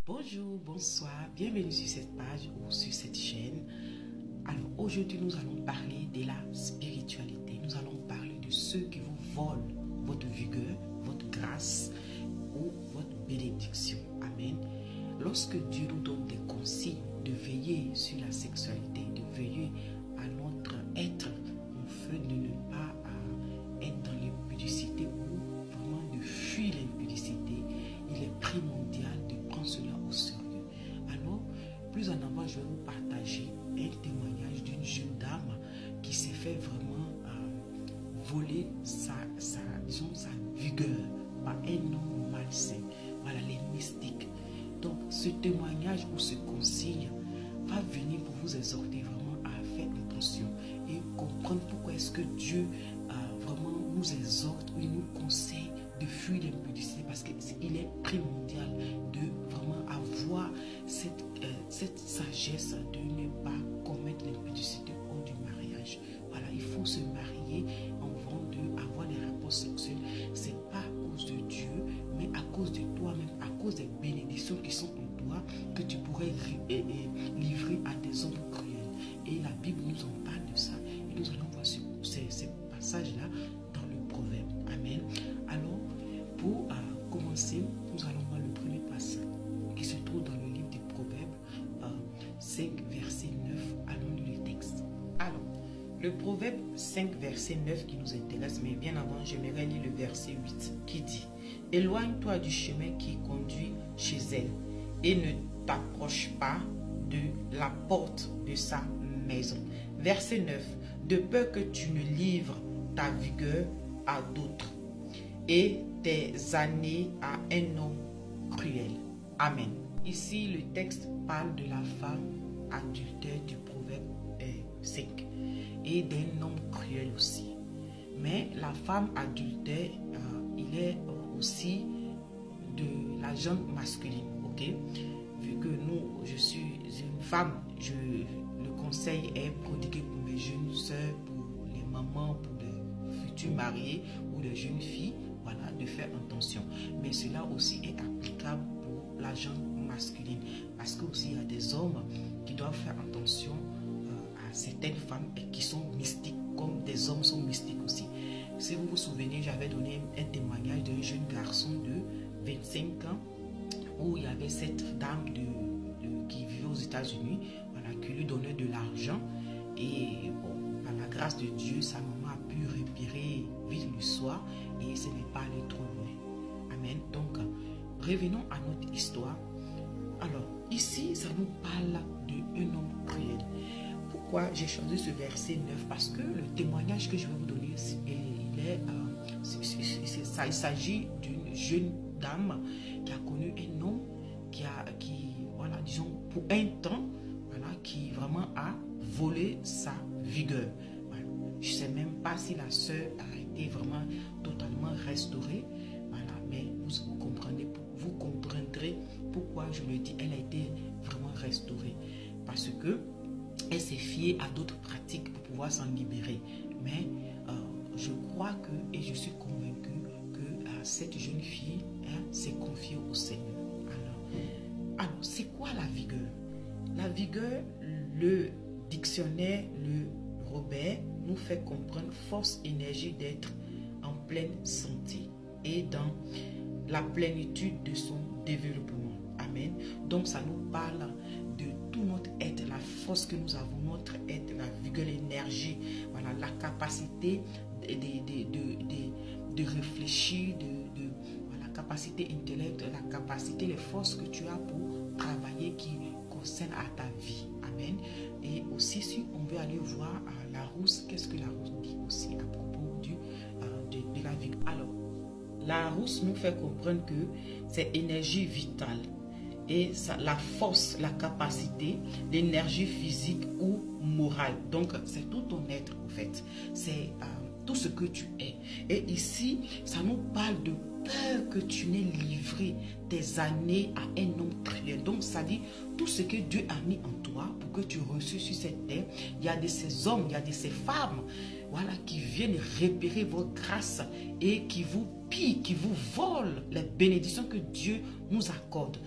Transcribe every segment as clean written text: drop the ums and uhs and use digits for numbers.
Bonjour, bonsoir, bienvenue sur cette page ou sur cette chaîne. Alors aujourd'hui nous allons parler de la spiritualité. Nous allons parler de ceux qui vous volent votre vigueur, votre grâce ou votre bénédiction. Amen. Lorsque Dieu nous donne des consignes de veiller sur la sexualité, de veiller à notre être en feu, de ne pas être dans l'impudicité ou vraiment de fuir l'impudicité, il est primordial de prendre cela au sérieux. Alors, plus en avant, je vais vous partager un témoignage d'une jeune dame qui s'est fait vraiment voler sa vigueur par un homme malsain. Voilà, les mystiques. Donc, ce témoignage ou ce consigne va venir pour vous exhorter vraiment à faire attention et comprendre pourquoi est-ce que Dieu vraiment nous exhorte ou il nous conseille de fuir l'impudicité, parce qu'il est primordial de vraiment avoir cette sagesse de ne pas commettre l'impudicité hors du mariage. Voilà, il faut se marier avant d'avoir des rapports sexuels. Ce n'est pas à cause de Dieu, mais à cause de toi-même, à cause des bénédictions qui sont en toi, que tu pourrais livrer à des hommes cruels. Et la Bible nous en parle de ça. Et nous allons voir ces passages-là dans le Proverbe. Amen. Alors, pour commencer, nous allons voir le premier passage qui se trouve dans le livre des Proverbes 5, verset 9. Allons lire le texte. Alors, le Proverbe 5, verset 9 qui nous intéresse, mais bien avant, j'aimerais lire le verset 8 qui dit: éloigne-toi du chemin qui conduit chez elle et ne t'approche pas de la porte de sa maison. Verset 9. De peur que tu ne livres ta vigueur à d'autres et tes années à un homme cruel. Amen. Ici, le texte parle de la femme adultère du Proverbe 5 et d'un homme cruel aussi. Mais la femme adultère, il est aussi de la genre masculine, ok? Vu que je suis une femme, le conseil est prodigué pour mes jeunes soeurs, pour les mamans, pour les futurs mariés ou les jeunes filles. Voilà, de faire attention. Mais cela aussi est applicable pour la gente masculine. Parce que aussi il y a des hommes qui doivent faire attention à certaines femmes qui sont mystiques, comme des hommes sont mystiques aussi. Si vous vous souvenez, j'avais donné un témoignage d'un jeune garçon de 25 ans où il y avait cette dame qui vivait aux États-Unis, voilà, qui lui donnait de l'argent. Et bon, par la grâce de Dieu, sa maman a pu repérer vite le soir et ce n'est pas allé trop loin. Amen. Donc, revenons à notre histoire. Alors, ici, ça nous parle d'un homme cruel. Pourquoi j'ai choisi ce verset 9? Parce que le témoignage que je vais vous donner, il s'agit d'une jeune dame qui a connu un homme voilà, disons, pour un temps, voilà, qui vraiment a volé sa vigueur. Voilà. Je ne sais même pas si la sœur a été vraiment totalement restaurée. Voilà, mais vous comprendrez pourquoi je le dis. Elle a été vraiment restaurée. Parce que elle s'est fiée à d'autres pratiques pour pouvoir s'en libérer. Mais je crois et je suis convaincue que cette jeune fille s'est confiée au Seigneur. Alors c'est quoi la vigueur? La vigueur, le dictionnaire, le Robert, nous fait comprendre force, énergie d'être en pleine santé et dans la plénitude de son développement. Amen. Donc ça nous parle de tout notre être, la force que nous avons, notre être, la vigueur, l'énergie, voilà, la capacité de réfléchir, la capacité intellectuelle, la capacité, les forces que tu as pour travailler qui concernent à ta vie. Amen. Et aussi, si on veut aller voir la rousse, qu'est-ce que la rousse dit aussi à propos de la vie? Alors, la rousse nous fait comprendre que c'est énergie vitale et la force, la capacité, l'énergie physique ou morale. Donc, c'est tout ton être, en fait. C'est tout ce que tu es. Et ici, ça nous parle de peur que tu n'aies livré tes années à un homme cruel. Donc, ça dit tout ce que Dieu a mis en toi pour que tu reçoives sur cette terre. Il y a de ces hommes, il y a de ces femmes, voilà, qui viennent repérer vos grâces et qui vous pillent, qui vous volent les bénédictions que Dieu nous accorde.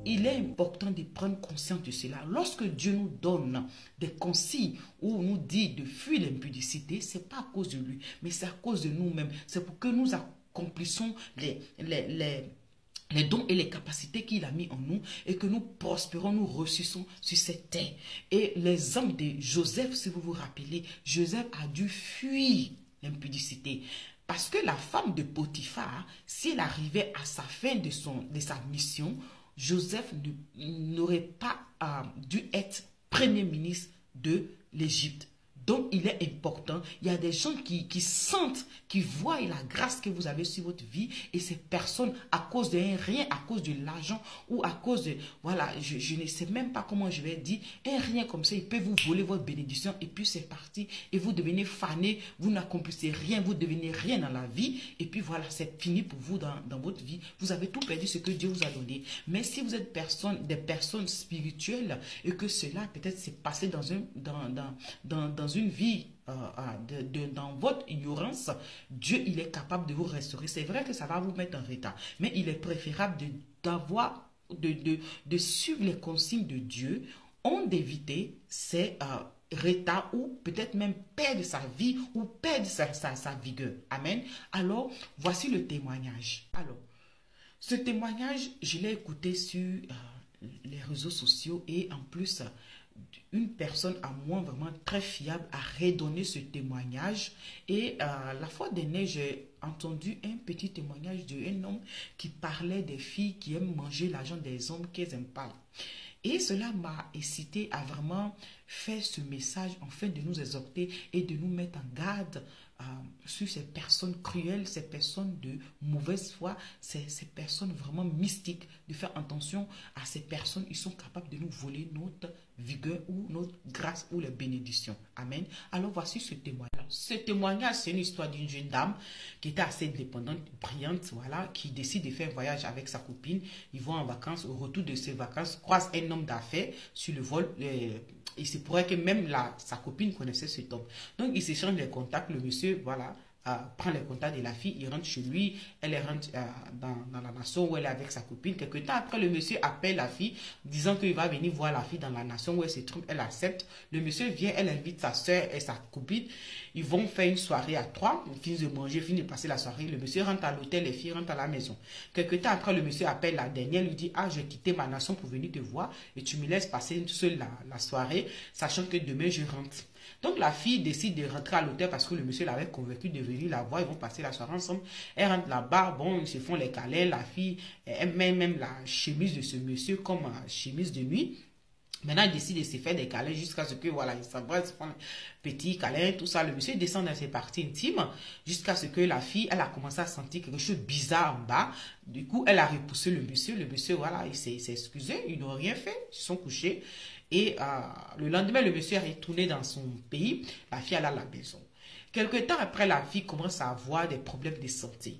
il est important de prendre conscience de cela. Lorsque Dieu nous donne des consignes ou nous dit de fuir l'impudicité, ce n'est pas à cause de lui, mais c'est à cause de nous-mêmes. C'est pour que nous accomplissons les dons et les capacités qu'il a mis en nous et que nous prospérons, nous ressuscitons sur cette terre. Et l'exemple de Joseph, si vous vous rappelez, Joseph a dû fuir l'impudicité. Parce que la femme de Potiphar, si elle arrivait à sa fin de sa mission, Joseph n'aurait pas dû être premier ministre de l'Égypte. Donc, il est important. Il y a des gens qui sentent, qui voient la grâce que vous avez sur votre vie. Et ces personnes, à cause de rien, à cause de l'argent ou à cause de... Voilà, je ne sais même pas comment je vais dire. Un rien comme ça, il peut vous voler votre bénédiction. Et puis, c'est parti. Et vous devenez fané. Vous n'accomplissez rien. Vous devenez rien dans la vie. Et puis, voilà, c'est fini pour vous dans votre vie. Vous avez tout perdu ce que Dieu vous a donné. Mais si vous êtes des personnes spirituelles et que cela, peut-être, s'est passé dans une vie, dans votre ignorance, Dieu, il est capable de vous restaurer. C'est vrai que ça va vous mettre en retard, mais il est préférable de suivre les consignes de Dieu, d'éviter ces retards ou peut-être même perdre sa vie ou perdre sa vigueur. Amen. Alors, voici le témoignage. Alors, ce témoignage, je l'ai écouté sur les réseaux sociaux et en plus, une personne à moi vraiment très fiable a redonné ce témoignage. Et la fois dernière, j'ai entendu un petit témoignage d'un homme qui parlait des filles qui aiment manger l'argent des hommes qu'elles n'aiment pas. Et cela m'a incité à vraiment faire ce message afin de nous exhorter et de nous mettre en garde sur ces personnes cruelles, ces personnes de mauvaise foi, ces personnes vraiment mystiques, de faire attention à ces personnes. Ils sont capables de nous voler notre vigueur ou notre grâce ou les bénédictions. Amen. Alors voici ce témoignage. Ce témoignage, c'est une histoire d'une jeune dame qui était assez indépendante, brillante, voilà, qui décide de faire un voyage avec sa copine. Ils vont en vacances. Au retour de ces vacances, croise un homme d'affaires sur le vol. Et c'est pourrait que même sa copine connaissait cet homme. Donc, ils s'échangent les contacts. Le monsieur, voilà, prend les contacts de la fille. Il rentre chez lui. Elle rentre dans la nation où elle est avec sa copine. Quelque temps après, le monsieur appelle la fille, disant qu'il va venir voir la fille dans la nation où elle se trouve. Elle accepte. Le monsieur vient, elle invite sa soeur et sa copine. Ils vont faire une soirée à trois. Ils finissent de manger, finissent de passer la soirée. Le monsieur rentre à l'hôtel, les filles rentrent à la maison. Quelque temps après, le monsieur appelle la dernière, lui dit: ah, j'ai quitté ma nation pour venir te voir et tu me laisses passer seule la soirée, sachant que demain je rentre. Donc la fille décide de rentrer à l'hôtel parce que le monsieur l'avait convaincu de venir la voir. Ils vont passer la soirée ensemble. Elle rentre là-bas, bon, ils se font les câlins. La fille, elle met même la chemise de ce monsieur comme chemise de nuit. Maintenant, il décide de se faire des câlins jusqu'à ce que, voilà, ils s'embrassent, font petits câlins, tout ça. Le monsieur descend dans ses parties intimes jusqu'à ce que la fille, elle a commencé à sentir quelque chose de bizarre en bas. Du coup, elle a repoussé le monsieur. Le monsieur, voilà, il s'est excusé. Ils n'ont rien fait. Ils sont couchés. Et le lendemain, le monsieur est retourné dans son pays. La fille, elle a la maison. Quelque temps après, la fille commence à avoir des problèmes de santé.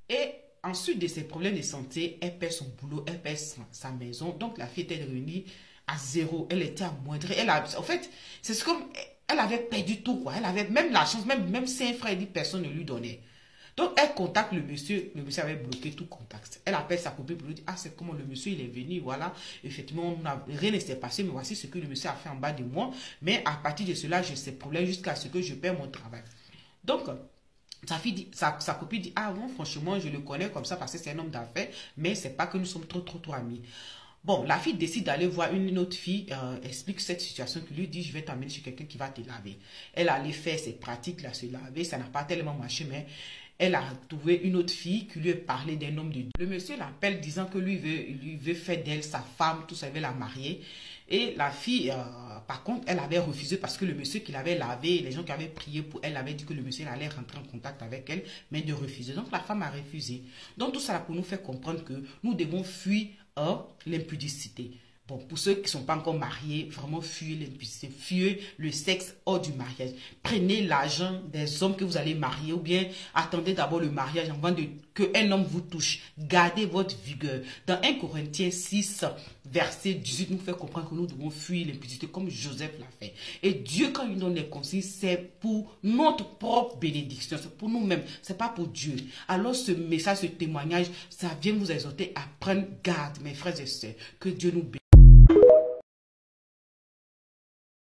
Et ensuite de ces problèmes de santé, elle perd son boulot, elle perd sa maison. Donc, la fille était revenue à zéro, elle était amoindrie. En fait, c'est comme elle avait perdu tout, quoi. Elle avait même la chance, même si un frère dit personne ne lui donnait. Donc, elle contacte le monsieur avait bloqué tout contact. Elle appelle sa copine pour lui dire: ah, c'est comment le monsieur, il est venu, voilà. Effectivement, rien ne s'est passé, mais voici ce que le monsieur a fait en bas de moi. Mais à partir de cela, j'ai ces problèmes jusqu'à ce que je perds mon travail. Donc, sa copine dit: ah bon, franchement, je le connais comme ça parce que c'est un homme d'affaires, mais c'est pas que nous sommes trop amis. Bon, la fille décide d'aller voir une autre fille, explique cette situation, qui lui dit: je vais t'amener chez quelqu'un qui va te laver. Elle allait faire ses pratiques, là, se laver, ça n'a pas tellement marché, mais elle a trouvé une autre fille qui lui a parlé d'un homme de Dieu. Le monsieur l'appelle disant que lui veut faire d'elle sa femme, tout ça, il veut la marier. Et la fille, par contre, elle avait refusé parce que le monsieur qui l'avait lavé, les gens qui avaient prié pour elle avaient dit que le monsieur allait rentrer en contact avec elle, mais de refuser. Donc la femme a refusé. Donc tout ça pour nous faire comprendre que nous devons fuir l'impudicité. Bon, pour ceux qui ne sont pas encore mariés, vraiment fuyez l'impudicité, fuyez le sexe hors du mariage. Prenez l'argent des hommes que vous allez marier ou bien attendez d'abord le mariage avant qu'un homme vous touche. Gardez votre vigueur. Dans 1 Corinthiens 6, verset 18, nous fait comprendre que nous devons fuir l'impudicité comme Joseph l'a fait. Et Dieu, quand il donne les consignes, c'est pour notre propre bénédiction, c'est pour nous-mêmes, c'est pas pour Dieu. Alors ce message, ce témoignage, ça vient vous exhorter à prendre garde, mes frères et sœurs, que Dieu nous bénisse.